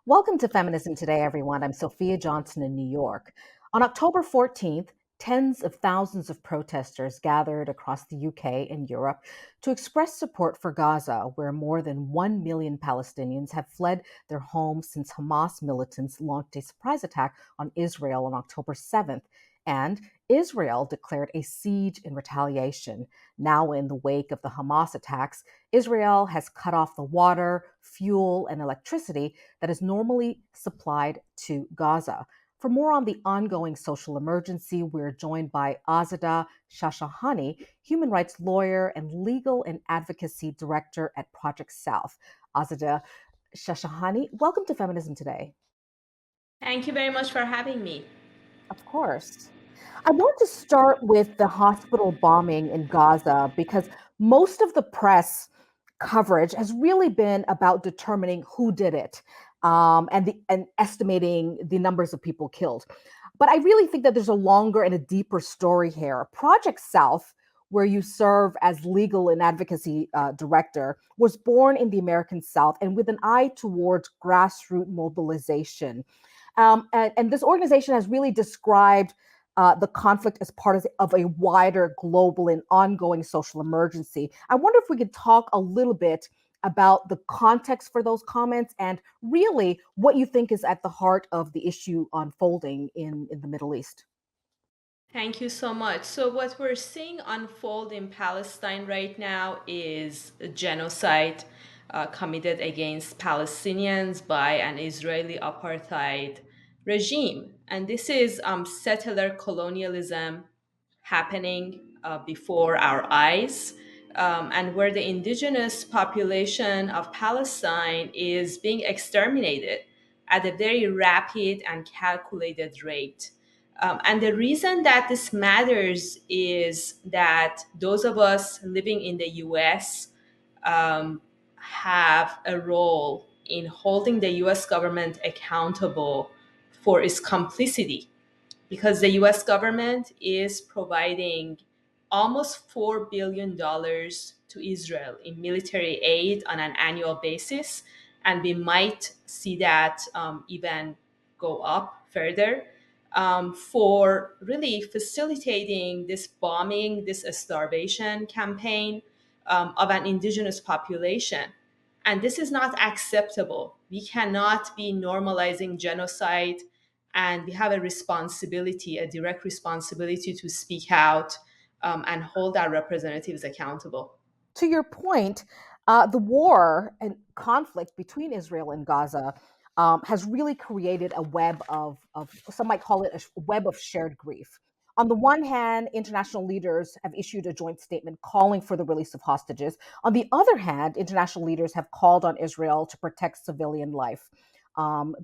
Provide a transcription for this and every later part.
Welcome to Feminism Today, everyone. I'm Sophia Johnson in New York. On October 14th, tens of thousands of protesters gathered across the UK and Europe to express support for Gaza, where more than 1 million Palestinians have fled their homes since Hamas militants launched a surprise attack on Israel on October 7th. And Israel declared a siege in retaliation. Now, in the wake of the Hamas attacks, Israel has cut off the water, fuel, and electricity that is normally supplied to Gaza. For more on the ongoing social emergency, we're joined by Azadeh Shahshahani, human rights lawyer and legal and advocacy director at Project South. Azadeh Shahshahani, welcome to Feminism Today. Thank you very much for having me. Of course. I want to start with the hospital bombing in Gaza because most of the press coverage has really been about determining who did it, and estimating the numbers of people killed. But I really think that there's a longer and a deeper story here. Project South, where you serve as legal and advocacy director, was born in the American South and with an eye towards grassroots mobilization. And this organization has really described the conflict as part of a wider global and ongoing social emergency. I wonder if we could talk a little bit about the context for those comments and really what you think is at the heart of the issue unfolding in the Middle East. Thank you so much. So, what we're seeing unfold in Palestine right now is a genocide committed against Palestinians by an Israeli apartheid regime. And this is settler colonialism happening before our eyes, and where the indigenous population of Palestine is being exterminated at a very rapid and calculated rate. And the reason that this matters is that those of us living in the US have a role in holding the US government accountable for its complicity, because the US government is providing almost $4 billion to Israel in military aid on an annual basis. And we might see that even go up further, for really facilitating this bombing, this starvation campaign of an indigenous population. And this is not acceptable. We cannot be normalizing genocide, and we have a responsibility, a direct responsibility to speak out and hold our representatives accountable. To your point, the war and conflict between Israel and Gaza has really created a web of, some might call it a web of shared grief. On the one hand, international leaders have issued a joint statement calling for the release of hostages. On the other hand, international leaders have called on Israel to protect civilian life,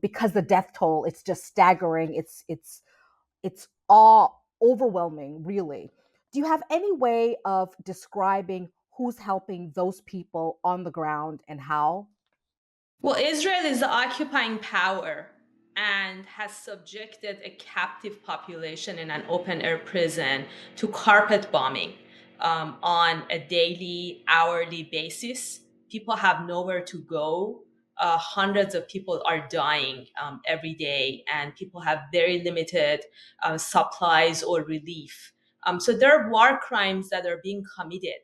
because the death toll, it's just staggering. It's all overwhelming, really. Do you have any way of describing who's helping those people on the ground and how? Well, Israel is the occupying power and has subjected a captive population in an open air prison to carpet bombing on a daily, hourly basis. People have nowhere to go. Hundreds of people are dying every day, and people have very limited supplies or relief. So there are war crimes that are being committed,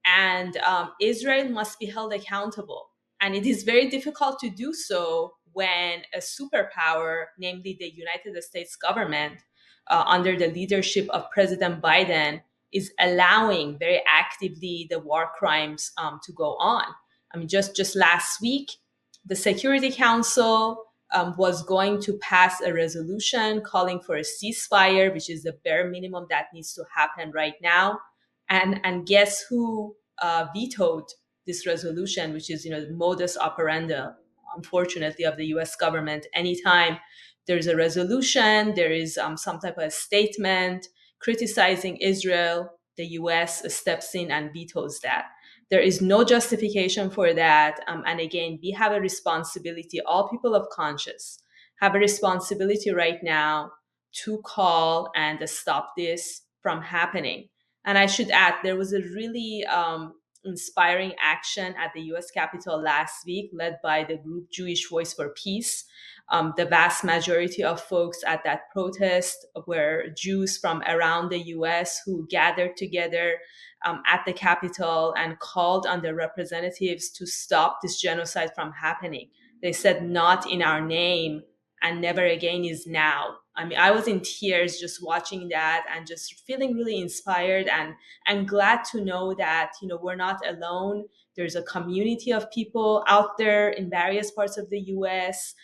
and Israel must be held accountable. And it is very difficult to do so when a superpower, namely the United States government, under the leadership of President Biden, is allowing very actively the war crimes to go on. I mean, just last week, the Security Council was going to pass a resolution calling for a ceasefire, which is the bare minimum that needs to happen right now. And guess who vetoed this resolution, which is, the modus operandi, unfortunately, of the U.S. government. Anytime there's a resolution, there is some type of statement criticizing Israel, the US steps in and vetoes that. There is no justification for that. And again, we have a responsibility, all people of conscience have a responsibility right now to call and stop this from happening. And I should add, there was a really inspiring action at the US Capitol last week, led by the group Jewish Voice for Peace. The vast majority of folks at that protest were Jews from around the US who gathered together at the Capitol and called on the representatives to stop this genocide from happening. They said, "Not in our name," and "never again" is now. I mean, I was in tears just watching that and just feeling really inspired and glad to know that, we're not alone. There's a community of people out there in various parts of the US,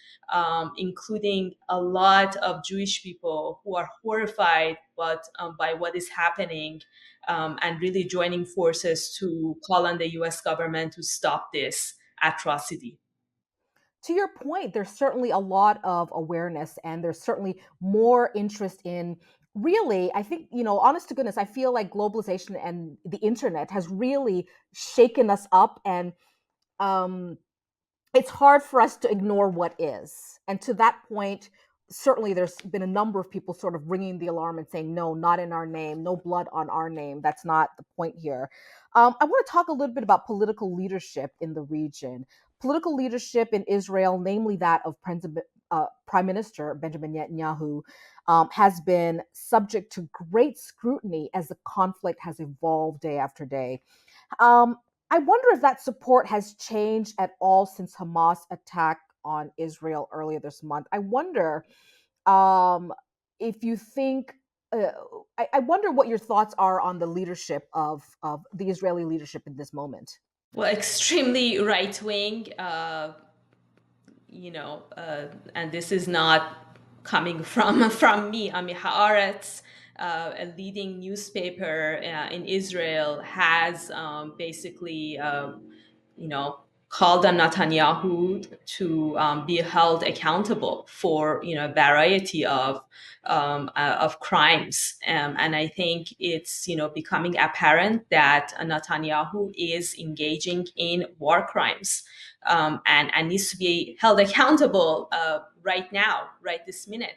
including a lot of Jewish people who are horrified by what is happening, and really joining forces to call on the US government to stop this atrocity. To your point, there's certainly a lot of awareness and there's certainly more interest in really, I think, honest to goodness, I feel like globalization and the internet has really shaken us up and um, it's hard for us to ignore what is. And to that point, certainly there's been a number of people sort of ringing the alarm and saying, no, not in our name, no blood on our name. That's not the point here. I want to talk a little bit about political leadership in the region. Political leadership in Israel, namely that of Prime Minister Benjamin Netanyahu, has been subject to great scrutiny as the conflict has evolved day after day. Um, I wonder if that support has changed at all since Hamas attacked on Israel earlier this month. I wonder um, if you think. Uh, I wonder what your thoughts are on the leadership of the Israeli leadership in this moment. Well, extremely right wing, and this is not coming from from me. I mean, Haaretz, a leading newspaper in Israel, has basically, called on Netanyahu to be held accountable for a variety of crimes, and I think it's becoming apparent that Netanyahu is engaging in war crimes, and needs to be held accountable right now, right this minute.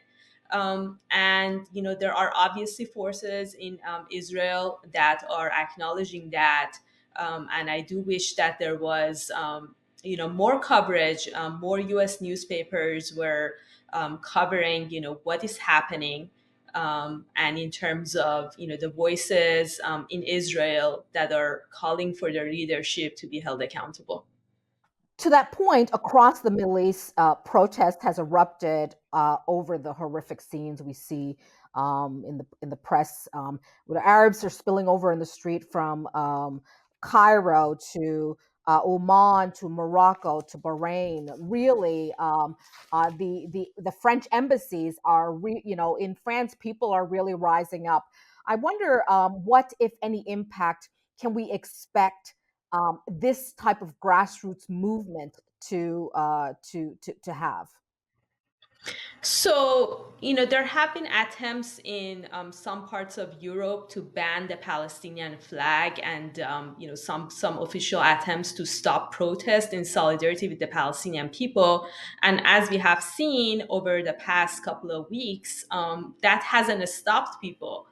And there are obviously forces in Israel that are acknowledging that, and I do wish that there was more coverage, more U.S. newspapers were covering what is happening, and in terms of the voices in Israel that are calling for their leadership to be held accountable. To that point, across the Middle East, protest has erupted over the horrific scenes we see in the press. Where the Arabs are spilling over in the street from Cairo to Oman to Morocco to Bahrain. Really, the French embassies are, in France, people are really rising up. I wonder what, if any, impact can we expect this type of grassroots movement to have. So, there have been attempts in some parts of Europe to ban the Palestinian flag, and some official attempts to stop protest in solidarity with the Palestinian people. And as we have seen over the past couple of weeks, that hasn't stopped people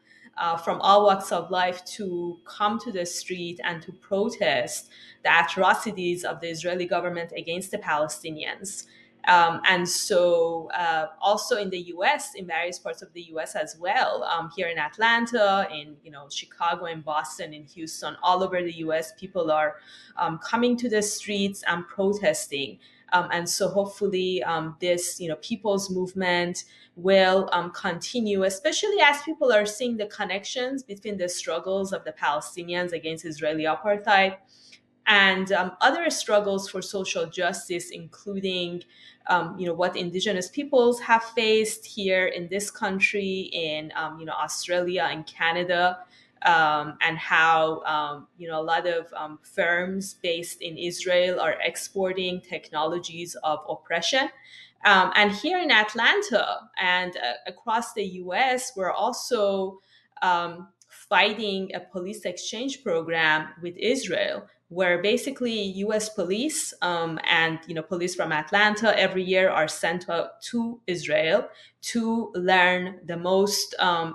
from all walks of life to come to the street and to protest the atrocities of the Israeli government against the Palestinians. And so, also in the U.S., in various parts of the U.S. as well, here in Atlanta, in Chicago, in Boston, in Houston, all over the U.S., people are coming to the streets and protesting. And so, hopefully, this people's movement will continue, especially as people are seeing the connections between the struggles of the Palestinians against Israeli apartheid and other struggles for social justice, including what indigenous peoples have faced here in this country, in Australia and Canada, and how a lot of firms based in Israel are exporting technologies of oppression. And here in Atlanta and across the U.S., we're also fighting a police exchange program with Israel, where basically U.S. police and police from Atlanta every year are sent to Israel to learn the most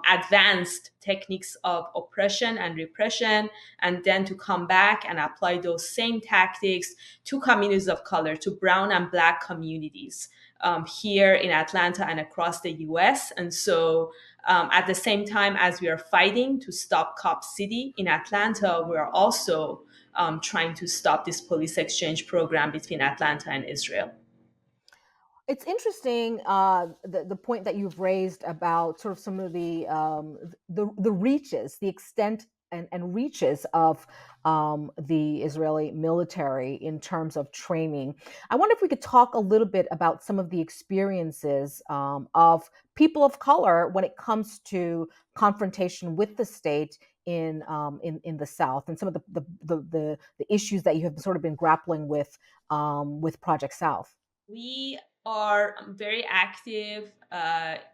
advanced techniques of oppression and repression, and then to come back and apply those same tactics to communities of color, to brown and black communities here in Atlanta and across the US. And so at the same time as we are fighting to stop Cop City in Atlanta, we are also trying to stop this police exchange program between Atlanta and Israel. It's interesting, the point that you've raised about sort of some of the reaches, the extent and reaches of the Israeli military in terms of training. I wonder if we could talk a little bit about some of the experiences of people of color when it comes to confrontation with the state in the South, and some of the issues that you have sort of been grappling with Project South. We are very active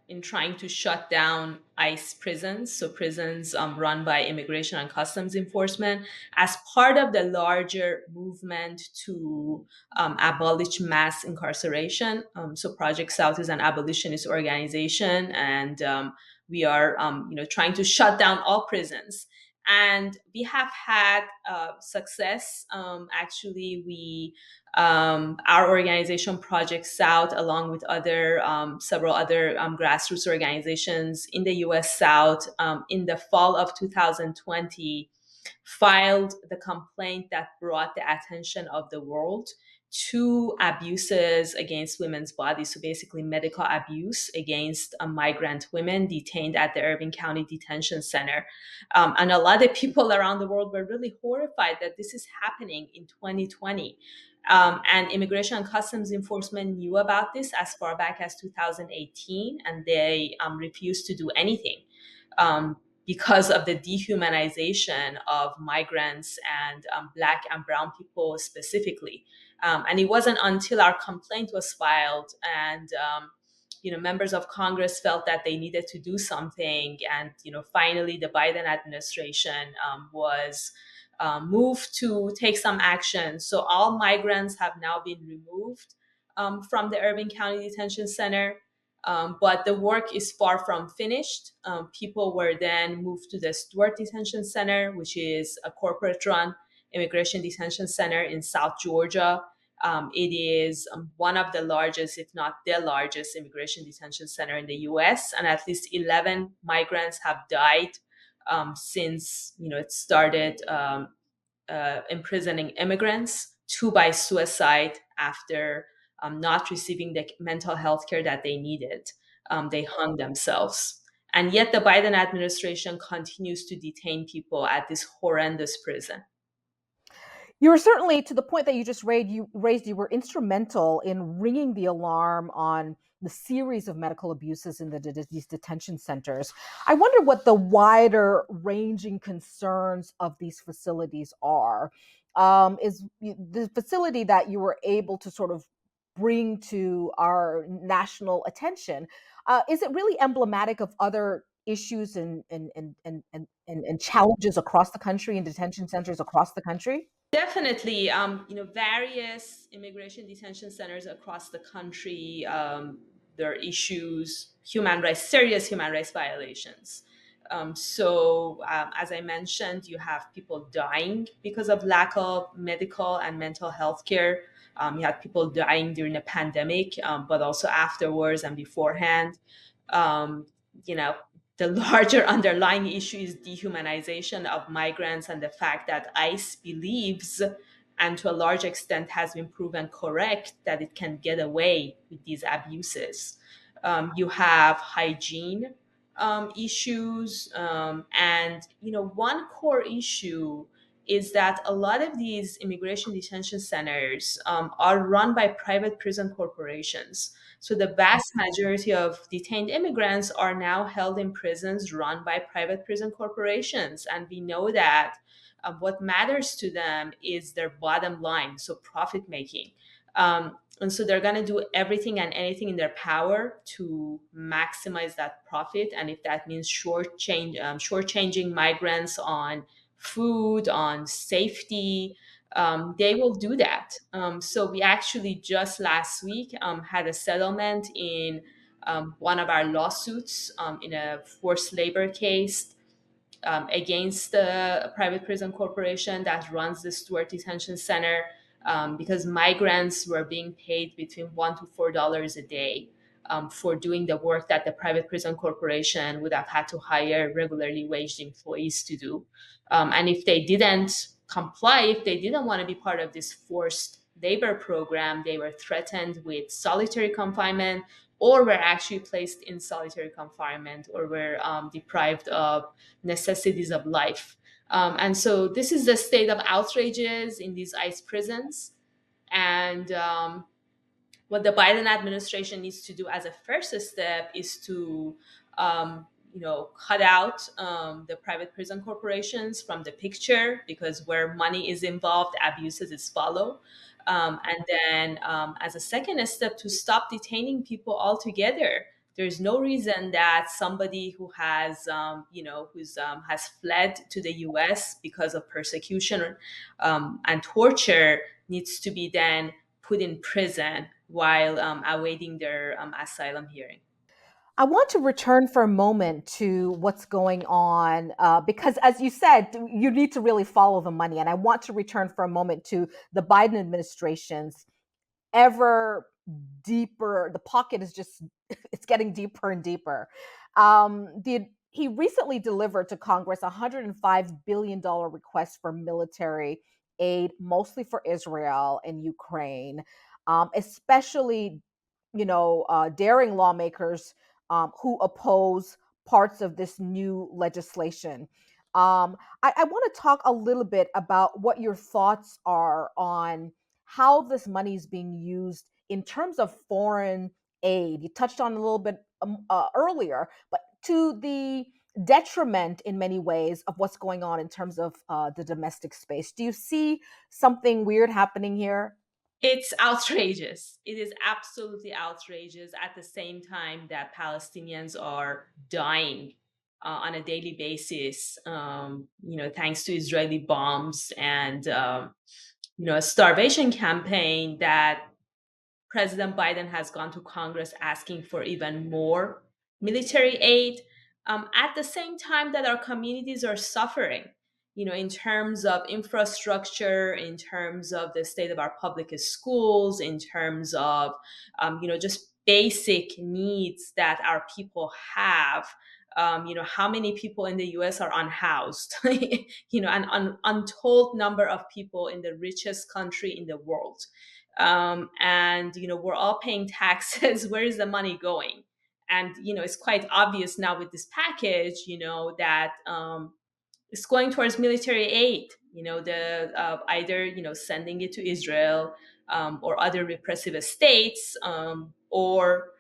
in trying to shut down ICE prisons, so prisons run by Immigration and Customs Enforcement, as part of the larger movement to abolish mass incarceration. So Project South is an abolitionist organization, and we are, trying to shut down all prisons. And we have had success. Actually, our organization, Project South, along with several other grassroots organizations in the U.S. South, in the fall of 2020, filed the complaint that brought the attention of the world to abuses against women's bodies. So basically, medical abuse against migrant women detained at the Irving County Detention Center. And a lot of people around the world were really horrified that this is happening in 2020. And Immigration and Customs Enforcement knew about this as far back as 2018, and they refused to do anything because of the dehumanization of migrants and Black and Brown people specifically. And it wasn't until our complaint was filed and members of Congress felt that they needed to do something, and finally the Biden administration was moved to take some action. So all migrants have now been removed from the Irving County Detention Center. But the work is far from finished. People were then moved to the Stewart Detention Center, which is a corporate run immigration detention center in South Georgia. It is one of the largest, if not the largest, immigration detention center in the US, and at least 11 migrants have died since it started imprisoning immigrants, two by suicide after not receiving the mental health care that they needed. They hung themselves. And yet the Biden administration continues to detain people at this horrendous prison. You were certainly, to the point that you just raised, you were instrumental in ringing the alarm on the series of medical abuses in these detention centers. I wonder what the wider ranging concerns of these facilities are. Is the facility that you were able to sort of bring to our national attention, is it really emblematic of other issues and challenges across the country, in detention centers across the country? Definitely, various immigration detention centers across the country, there are issues, serious human rights violations. As I mentioned, you have people dying because of lack of medical and mental health care. You had people dying during the pandemic, but also afterwards and beforehand. Um, you know, the larger underlying issue is dehumanization of migrants, and the fact that ICE believes, and to a large extent has been proven correct, that it can get away with these abuses. You have hygiene issues, and one core issue is that a lot of these immigration detention centers are run by private prison corporations. So the vast majority of detained immigrants are now held in prisons run by private prison corporations. And we know that what matters to them is their bottom line, so profit making. And so they're going to do everything and anything in their power to maximize that profit. And if that means shortchanging migrants on food, on safety, they will do that. So we actually just last week had a settlement in one of our lawsuits in a forced labor case against the private prison corporation that runs the Stewart Detention Center, because migrants were being paid between $1 to $4 a day for doing the work that the private prison corporation would have had to hire regularly waged employees to do. And if they didn't comply, if they didn't want to be part of this forced labor program, they were threatened with solitary confinement, or were actually placed in solitary confinement, or were deprived of necessities of life. And so this is the state of outrages in these ICE prisons. And what the Biden administration needs to do as a first step is to, cut out the private prison corporations from the picture, because where money is involved, abuses is follow. And then, as a second step, to stop detaining people altogether. There's no reason that somebody who has, has fled to the U.S. because of persecution and torture needs to be then put in prison while awaiting their asylum hearing. I want to return for a moment to what's going on because, as you said, you need to really follow the money. And I want to return for a moment to the Biden administration's ever deeper. The pocket is just it's getting deeper and deeper. He recently delivered to Congress a $105 billion request for military aid, mostly for Israel and Ukraine, especially daring lawmakers who oppose parts of this new legislation. I want to talk a little bit about what your thoughts are on how this money is being used in terms of foreign aid. You touched on a little bit earlier, but to the detriment in many ways of what's going on in terms of the domestic space. Do you see something weird happening here? It's outrageous. It is absolutely outrageous at the same time that Palestinians are dying on a daily basis, thanks to Israeli bombs and, a starvation campaign that President Biden has gone to Congress asking for even more military aid, at the same time that our communities are suffering, in terms of infrastructure, in terms of the state of our public schools, in terms of, just basic needs that our people have. How many people in the US are unhoused? An untold number of people in the richest country in the world, and we're all paying taxes. Where is the money going? And it's quite obvious now with this package, that it's going towards military aid. The either sending it to Israel, or other repressive states, or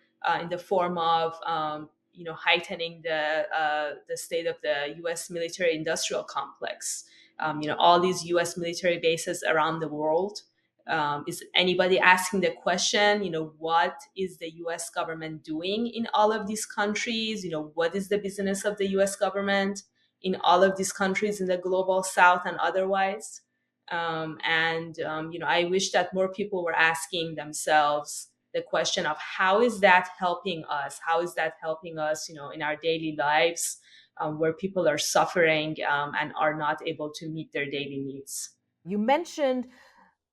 in the form of heightening the state of the U.S. military industrial complex. All these U.S. military bases around the world. Is anybody asking the question? What is the U.S. government doing in all of these countries? What is the business of the U.S. government in all of these countries in the global south and otherwise? I wish that more people were asking themselves the question of how is that helping us? How is that helping us, in our daily lives, where people are suffering and are not able to meet their daily needs? You mentioned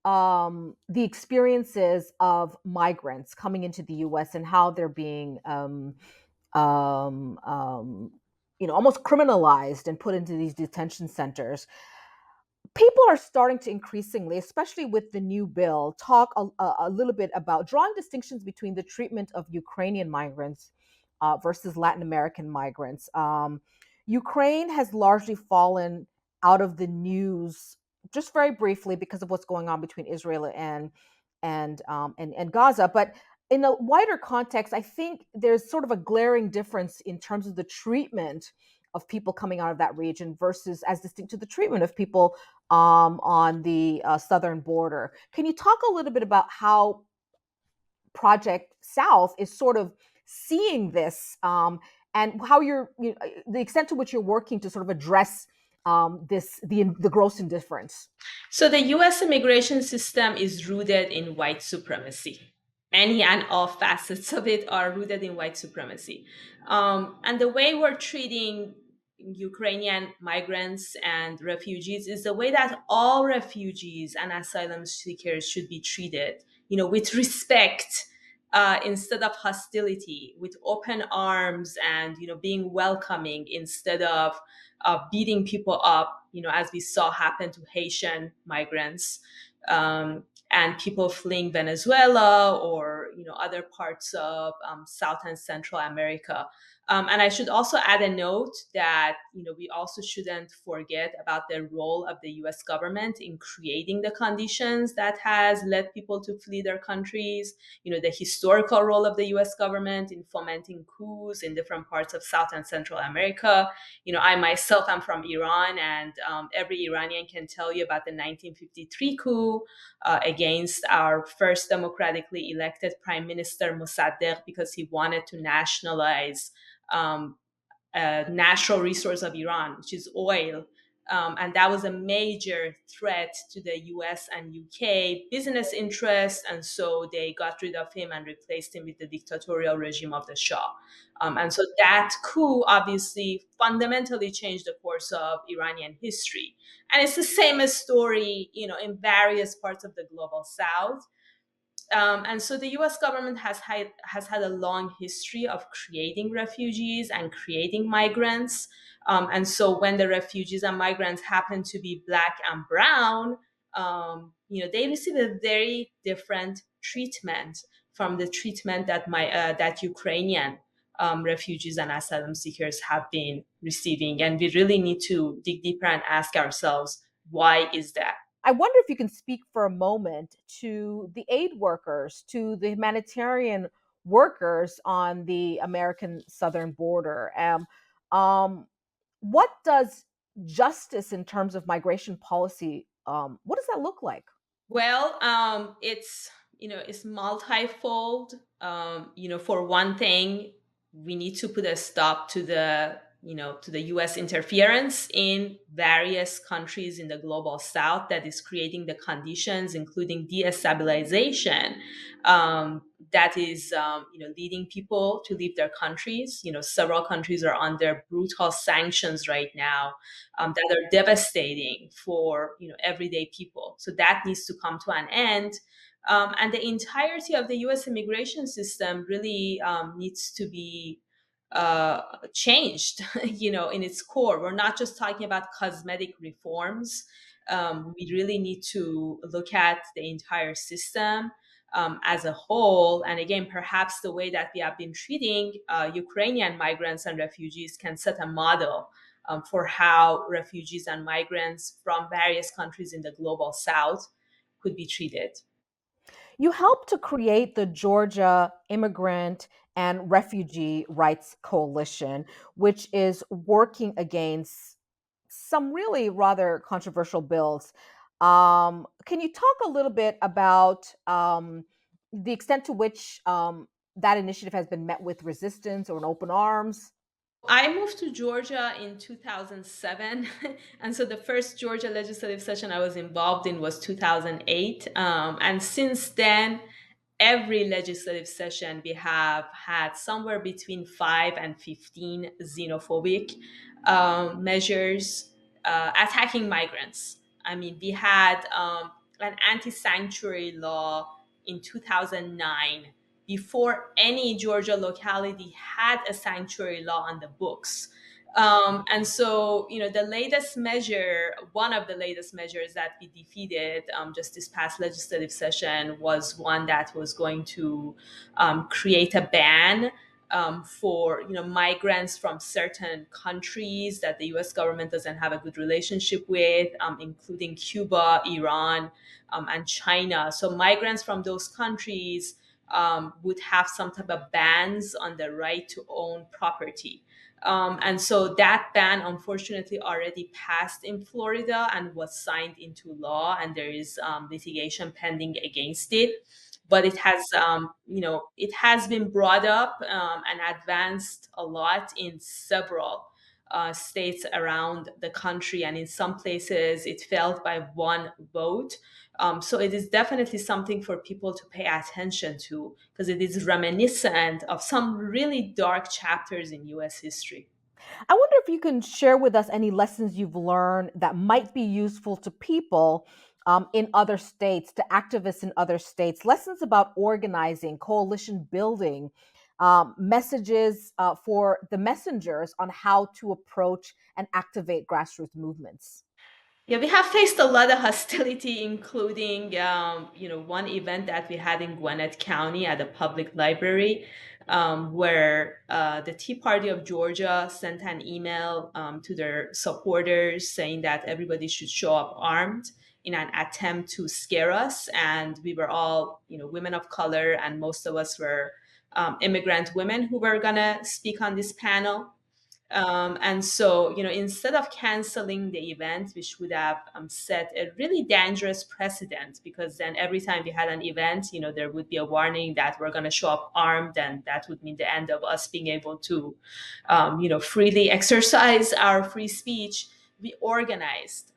the experiences of migrants coming into the U.S. and how they're being, um, um, almost criminalized and put into these detention centers. People are starting to increasingly, especially with the new bill, talk a little bit about drawing distinctions between the treatment of Ukrainian migrants versus Latin American migrants. Ukraine has largely fallen out of the news just very briefly because of what's going on between Israel and Gaza. But in a wider context, I think there's sort of a glaring difference in terms of the treatment of people coming out of that region versus as distinct to the treatment of people on the southern border. Can you talk a little bit about how Project South is sort of seeing this, and how the extent to which you're working to sort of address the gross indifference? So the US immigration system is rooted in white supremacy. Any and all facets of it are rooted in white supremacy. And the way we're treating Ukrainian migrants and refugees is the way that all refugees and asylum seekers should be treated, with respect, instead of hostility, with open arms, and being welcoming instead of beating people up, as we saw happen to Haitian migrants, and people fleeing Venezuela, or other parts of South and Central America. And I should also add a note that we also shouldn't forget about the role of the U.S. government in creating the conditions that has led people to flee their countries. The historical role of the U.S. government in fomenting coups in different parts of South and Central America. I myself am from Iran, and every Iranian can tell you about the 1953 coup against our first democratically elected Prime Minister Mossadegh, because he wanted to nationalize um, a natural resource of Iran, which is oil. And that was a major threat to the US and UK business interests. And so they got rid of him and replaced him with the dictatorial regime of the Shah. And so that coup obviously fundamentally changed the course of Iranian history. And it's the same story, in various parts of the global South. And so the U.S. government has had a long history of creating refugees and creating migrants. And so when the refugees and migrants happen to be Black and brown, they receive a very different treatment from the treatment that Ukrainian refugees and asylum seekers have been receiving. And we really need to dig deeper and ask ourselves, why is that? I wonder if you can speak for a moment to the aid workers, to the humanitarian workers on the American southern border. Um, what does justice in terms of migration policy, what does that look like? Well, it's multifold. For one thing, we need to put a stop to the U.S. interference in various countries in the global South that is creating the conditions, including destabilization, that is leading people to leave their countries. Several countries are under brutal sanctions right now, that are devastating for everyday people. So that needs to come to an end. And the entirety of the U.S. immigration system really needs to be changed, in its core. We're not just talking about cosmetic reforms. We really need to look at the entire system as a whole. And again, perhaps the way that we have been treating Ukrainian migrants and refugees can set a model for how refugees and migrants from various countries in the global South could be treated. You helped to create the Georgia Immigrant and Refugee Rights Coalition, which is working against some really rather controversial bills. Can you talk a little bit about the extent to which that initiative has been met with resistance or in open arms? I moved to Georgia in 2007. And so the first Georgia legislative session I was involved in was 2008. And since then, every legislative session we have had somewhere between 5 and 15 xenophobic measures attacking migrants. I mean, we had an anti sanctuary law in 2009, before any Georgia locality had a sanctuary law on the books. And so, the latest measure, one of the latest measures that we defeated just this past legislative session, was one that was going to create a ban for migrants from certain countries that the U.S. government doesn't have a good relationship with, including Cuba, Iran, and China. So migrants from those countries would have some type of bans on the right to own property. And so that ban, unfortunately, already passed in Florida and was signed into law, and there is litigation pending against it. But it has, it has been brought up and advanced a lot in several states around the country, and in some places it failed by one vote. So it is definitely something for people to pay attention to because it is reminiscent of some really dark chapters in US history. I wonder if you can share with us any lessons you've learned that might be useful to people in other states, to activists in other states, lessons about organizing, coalition building, messages for the messengers on how to approach and activate grassroots movements. Yeah, we have faced a lot of hostility, including, one event that we had in Gwinnett County at a public library, where the Tea Party of Georgia sent an email to their supporters saying that everybody should show up armed in an attempt to scare us. And we were all, women of color, and most of us were immigrant women who were going to speak on this panel. And so, instead of canceling the event, which would have set a really dangerous precedent, because then every time we had an event, there would be a warning that we're going to show up armed, and that would mean the end of us being able to, freely exercise our free speech. We organized.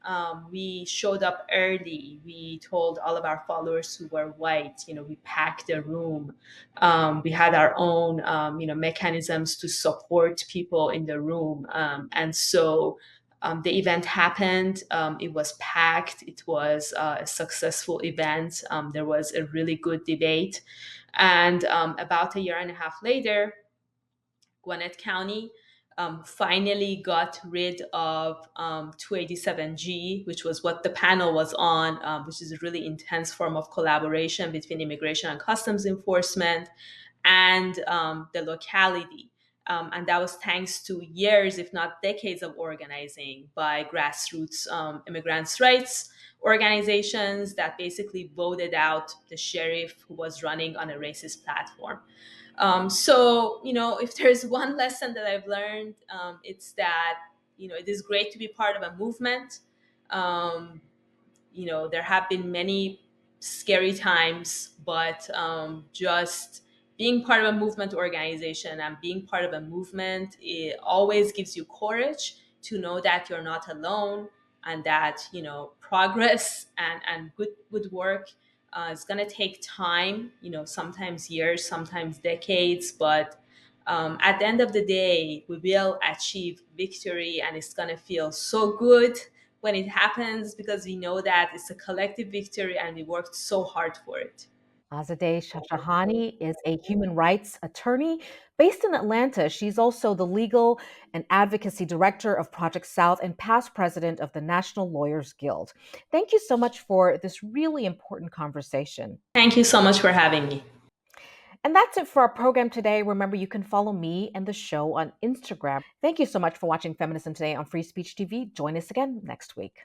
We showed up early. We told all of our followers who were white, we packed the room. We had our own, mechanisms to support people in the room. And so the event happened. It was packed. It was a successful event. There was a really good debate. And about a year and a half later, Gwinnett County finally got rid of 287G, which was what the panel was on, which is a really intense form of collaboration between immigration and customs enforcement and the locality. And that was thanks to years, if not decades, of organizing by grassroots immigrants' rights organizations that basically voted out the sheriff who was running on a racist platform. So, if there's one lesson that I've learned, it's that, it is great to be part of a movement. Um, there have been many scary times, but just being part of a movement organization and being part of a movement, it always gives you courage to know that you're not alone, and that, progress and good work is going to take time, sometimes years, sometimes decades, but at the end of the day, we will achieve victory, and it's going to feel so good when it happens because we know that it's a collective victory and we worked so hard for it. Azadeh Shahshahani is a human rights attorney based in Atlanta. She's also the legal and advocacy director of Project South and past president of the National Lawyers Guild. Thank you so much for this really important conversation. Thank you so much for having me. And that's it for our program today. Remember, you can follow me and the show on Instagram. Thank you so much for watching Feminism Today on Free Speech TV. Join us again next week.